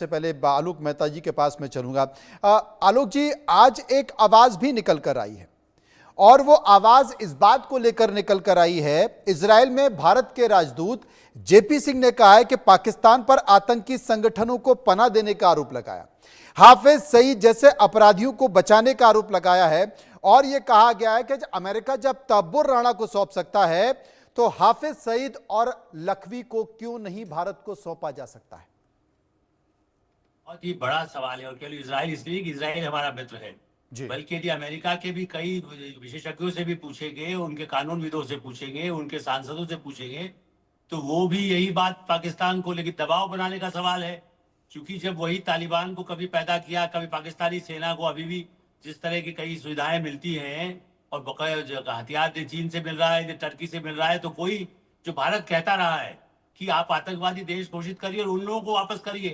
से पहले आलोक मेहता जी के पास मैं चलूंगा। आलोक जी, आज एक आवाज भी निकल कर आई है और वो आवाज इस बात को लेकर निकल कर आई है, इजराइल में भारत के राजदूत जेपी सिंह ने कहा है कि पाकिस्तान पर आतंकी संगठनों को पनाह देने का आरोप लगाया, हाफिज सईद जैसे अपराधियों को बचाने का आरोप लगाया है और यह कहा गया है कि अमेरिका जब तब्बुर राणा को सौंप सकता है तो हाफिज सईद और लखवी को क्यों नहीं भारत को सौंपा जा सकता है? बहुत ही बड़ा सवाल है और केवल इजराइल इसलिए कि इजराइल हमारा मित्र है, बल्कि यदि अमेरिका के भी कई विशेषज्ञों से भी पूछेंगे, उनके कानूनविदों से पूछेंगे, उनके सांसदों से पूछेंगे, तो वो भी यही बात पाकिस्तान को लेकर दबाव बनाने का सवाल है। क्योंकि जब वही तालिबान को कभी पैदा किया, कभी पाकिस्तानी सेना को अभी भी जिस तरह की कई सुविधाएं मिलती हैं और बकाया हथियार चीन से मिल रहा है, टर्की से मिल रहा है, तो कोई जो भारत कहता रहा है कि आप आतंकवादी देश घोषित करिए और उन लोगों को वापस करिए।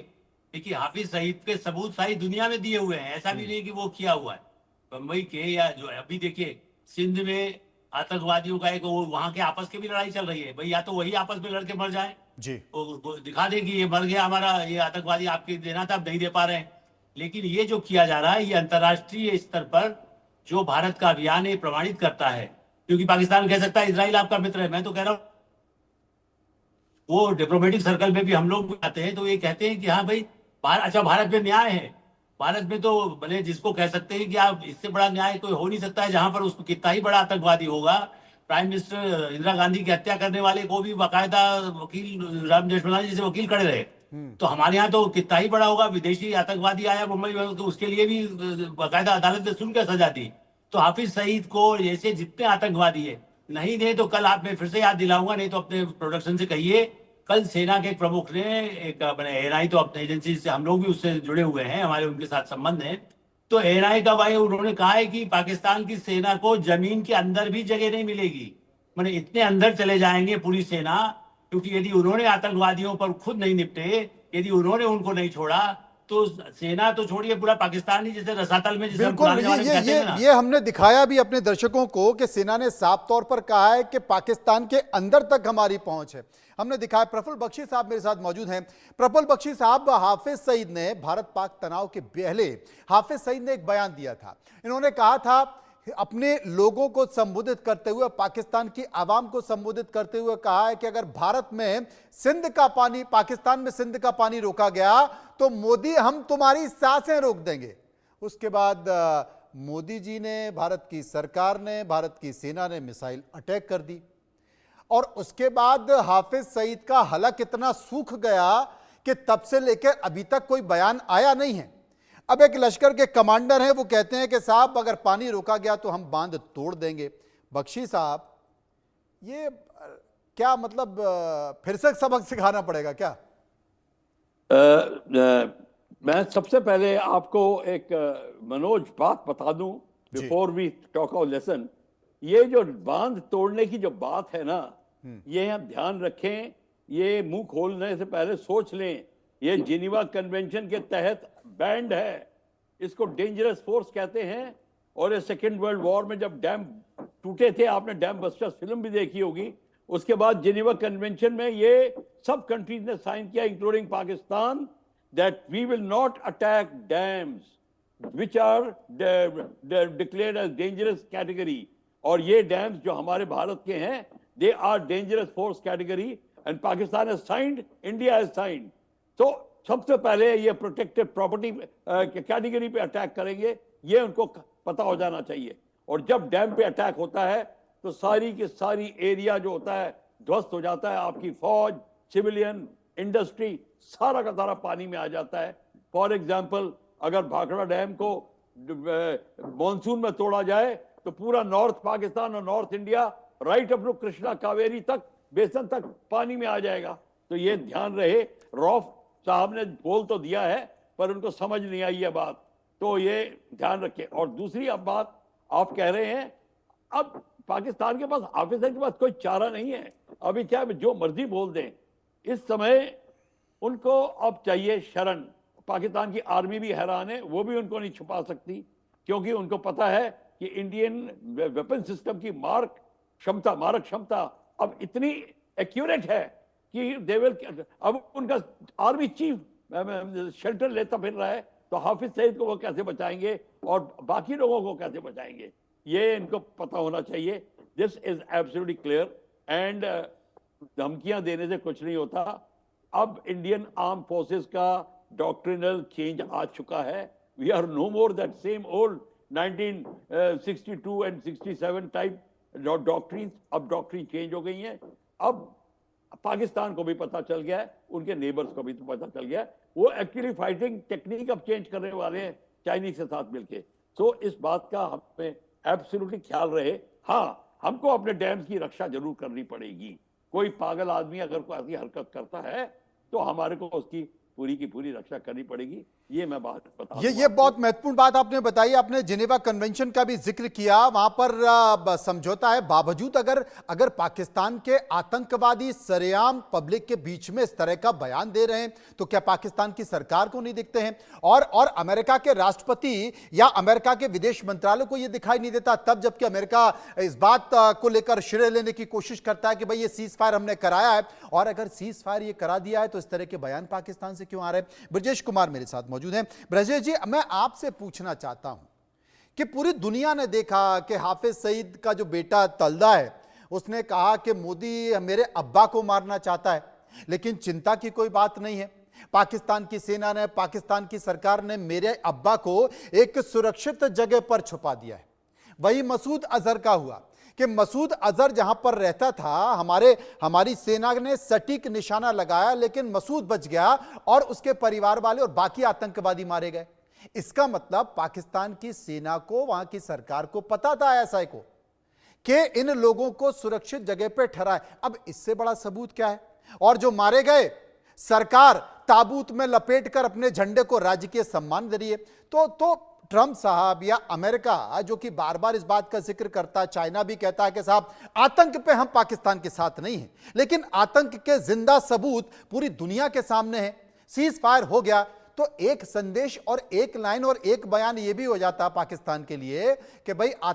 देखिए, हाफिज सईद के सबूत सारी दुनिया में दिए हुए हैं, ऐसा भी नहीं कि वो किया हुआ है। बम्बई के या जो अभी देखिए सिंध में आतंकवादियों का एक वहां के आपस की भी लड़ाई चल रही है, भाई या तो वही आपस में लड़के मर जाए जी, वो दिखा दे कि ये मर गया हमारा, ये आतंकवादी आपके देना था, अब नहीं दे पा रहे हैं। लेकिन ये जो किया जा रहा है ये अंतर्राष्ट्रीय स्तर पर जो भारत का अभियान है प्रमाणित करता है। क्योंकि पाकिस्तान कह सकता है इजराइल आपका मित्र है, मैं तो कह रहा हूँ वो डिप्लोमेटिक सर्कल में भी हम लोग आते हैं तो ये कहते हैं कि हाँ भाई अच्छा भारत में न्याय है। भारत में तो भले जिसको कह सकते हैं कि आप इससे बड़ा न्याय कोई हो नहीं सकता है, जहां पर उसको कितना ही बड़ा आतंकवादी होगा, प्राइम मिनिस्टर इंदिरा गांधी की हत्या करने वाले को भी बाकायदा वकील राम जेठमलानी जैसे वकील खड़े रहे। तो हमारे यहाँ तो कितना ही बड़ा होगा, विदेशी आतंकवादी आया मुंबई में तो उसके लिए भी बाकायदा अदालत ने सुनकर सजा दी। तो हाफिज सईद को जैसे जितने आतंकवादी है नहीं दे तो कल आप मैं फिर से याद दिलाऊंगा, नहीं तो अपने प्रोडक्शन से कहिए, कल सेना के एक प्रमुख ने एक अपने एएनआई तो अपने एजेंसी से हम लोग भी उससे जुड़े हुए हैं, हमारे उनके साथ संबंध है, तो एएनआई का भाई उन्होंने कहा है कि पाकिस्तान की सेना को जमीन के अंदर भी जगह नहीं मिलेगी। मैंने इतने अंदर चले जाएंगे पूरी सेना, क्योंकि यदि उन्होंने आतंकवादियों पर खुद नहीं निपटे, यदि उन्होंने उनको नहीं छोड़ा तो सेना तो छोड़िए पूरा पाकिस्तान ही जैसे रसातल में, जैसे बिल्कुल। ये हमने दिखाया भी अपने दर्शकों को कि सेना ने साफ तौर पर कहा है कि पाकिस्तान के अंदर तक हमारी पहुंच है, हमने दिखाया। प्रफुल्ल बख्शी साहब मेरे साथ मौजूद हैं। प्रफुल्ल बख्शी साहब, हाफिज सईद ने भारत पाक तनाव के पहले हाफिज सईद ने एक बयान दिया था, इन्होंने कहा था अपने लोगों को संबोधित करते हुए, पाकिस्तान की आवाम को संबोधित करते हुए कहा है कि अगर भारत में सिंध का पानी, पाकिस्तान में सिंध का पानी रोका गया तो मोदी हम तुम्हारी सांसें रोक देंगे। उसके बाद मोदी जी ने, भारत की सरकार ने, भारत की सेना ने मिसाइल अटैक कर दी और उसके बाद हाफिज सईद का हलक इतना सूख गया कि तब से लेकर अभी तक कोई बयान आया नहीं है। अब एक लश्कर के कमांडर हैं, वो कहते हैं कि साहब अगर पानी रोका गया तो हम बांध तोड़ देंगे। बख्शी साहब, ये क्या मतलब फिर से सबक सिखाना पड़ेगा क्या? मैं सबसे पहले आपको एक मनोज बात बता दूं before we talk of lesson. ये जो बांध तोड़ने की जो बात है ना, ये हम ध्यान रखें, ये मुंह खोलने से पहले सोच लें। ये जिनेवा कन्वेंशन के तहत बैंड है, इसको डेंजरस फोर्स कहते हैं। और ये सेकेंड वर्ल्ड वॉर में जब डैम टूटे थे, आपने डैम बस्टर्स फिल्म भी देखी होगी, उसके बाद जिनेवा कन्वेंशन में ये सब कंट्रीज ने साइन किया including Pakistan, that we will not attack dams which are declared as dangerous category. और ये डैम्स जो हमारे भारत के हैं, they are dangerous force category and Pakistan has signed, India has signed. तो सबसे पहले ये प्रोटेक्टेड प्रॉपर्टी कैटेगरी पे अटैक करेंगे, ये उनको पता हो जाना चाहिए। और जब डैम पे अटैक होता है तो सारी की सारी एरिया जो होता है ध्वस्त हो जाता है, आपकी फौज, सिविलियन, इंडस्ट्री, सारा का सारा पानी में आ जाता है। फॉर एग्जाम्पल, अगर भाखड़ा डैम को मॉनसून में तोड़ा जाए तो पूरा नॉर्थ पाकिस्तान और north India right up to Krishna Kaveri तक, बेसन तक पानी में आ जाएगा। तो ये ध्यान रहे। रॉफ साहब ने बोल तो दिया है पर उनको समझ नहीं आई है बात, तो ये ध्यान रखें। और दूसरी अब बात आप कह रहे हैं, अब पाकिस्तान के पास, हाफिज सईद के पास कोई चारा नहीं है। अभी क्या जो मर्जी बोल दें, इस समय उनको अब चाहिए शरण। पाकिस्तान की आर्मी भी हैरान है, वो भी उनको नहीं छुपा सकती, क्योंकि उनको पता है कि इंडियन वेपन सिस्टम की मारक क्षमता अब इतनी एक्यूरेट है कि दे विल, अब उनका आर्मी चीफ शेल्टर लेता फिर रहा है, तो हाफिज सईद को वो कैसे बचाएंगे और बाकी लोगों को कैसे बचाएंगे, ये इनको पता होना चाहिए। This is absolutely clear and धमकियां देने से कुछ नहीं होता। अब इंडियन आर्म फोर्सेस का डॉक्ट्रिनल चेंज आ चुका है। We are no more that same old 1962 and 67 type doctrine. अब डॉक्ट्रिन चेंज हो गई है। अब पाकिस्तान को भी पता चल गया है, उनके नेबर्स को भी तो पता चल गया है, वो एक्चुअली फाइटिंग टेक्निक अब चेंज करने वाले हैं चाइनीज के साथ मिलके। तो इस बात का हमें एब्सोल्युटली ख्याल रहे। हाँ, हमको अपने डैम्स की रक्षा जरूर करनी पड़ेगी। कोई पागल आदमी अगर कोई ऐसी हरकत करता है तो हमारे को उसकी पूरी की पूरी रक्षा करनी पड़ेगी। ये मैं बात बता ये बहुत महत्वपूर्ण बात आपने बताई। आपने जिनेवा कन्वेंशन का भी जिक्र किया, वहां पर समझौता है, बावजूद अगर पाकिस्तान के आतंकवादी सरेआम पब्लिक के बीच में इस तरह का बयान दे रहे हैं तो क्या पाकिस्तान की सरकार को नहीं दिखते हैं? और अमेरिका के राष्ट्रपति या अमेरिका के विदेश मंत्रालय को यह दिखाई नहीं देता तब, जबकि अमेरिका इस बात को लेकर श्रेय लेने की कोशिश करता है कि भाई ये सीज फायर हमने कराया है, और अगर सीज फायर ये करा दिया है तो इस तरह के बयान पाकिस्तान से क्यों आ रहे हैं? ब्रजेश कुमार मेरे साथ मौजूद हैं। ब्रजेश जी, मैं आपसे पूछना चाहता हूं कि पूरी दुनिया ने देखा कि हाफिज सईद का जो बेटा तलदा है उसने कहा कि मोदी मेरे अब्बा को मारना चाहता है, लेकिन चिंता की कोई बात नहीं है। पाकिस्तान की सेना ने, पाकिस्तान की सरकार ने मेरे अब्बा को एक सुरक्षित जगह पर छुपा दिया है। वही मसूद अजहर का हुआ कि मसूद अजहर जहां पर रहता था, हमारी सेना ने सटीक निशाना लगाया, लेकिन मसूद बच गया और उसके परिवार वाले और बाकी आतंकवादी मारे गए। इसका मतलब पाकिस्तान की सेना को, वहां की सरकार को पता था ऐसा को कि इन लोगों को सुरक्षित जगह पे ठहराए। अब इससे बड़ा सबूत क्या है? और जो मारे गए, सरकार ताबूत में लपेट कर अपने झंडे को राजकीय सम्मान दे रही है। तो ट्रंप साहब या अमेरिका जो कि बार बार इस बात का जिक्र करता है, चाइना भी कहता है कि साहब आतंक पे हम पाकिस्तान के साथ नहीं हैं, लेकिन आतंक के जिंदा सबूत पूरी दुनिया के सामने है। सीज फायर हो गया तो एक संदेश और एक लाइन और एक बयान ये भी हो जाता पाकिस्तान के लिए कि भाई आतंक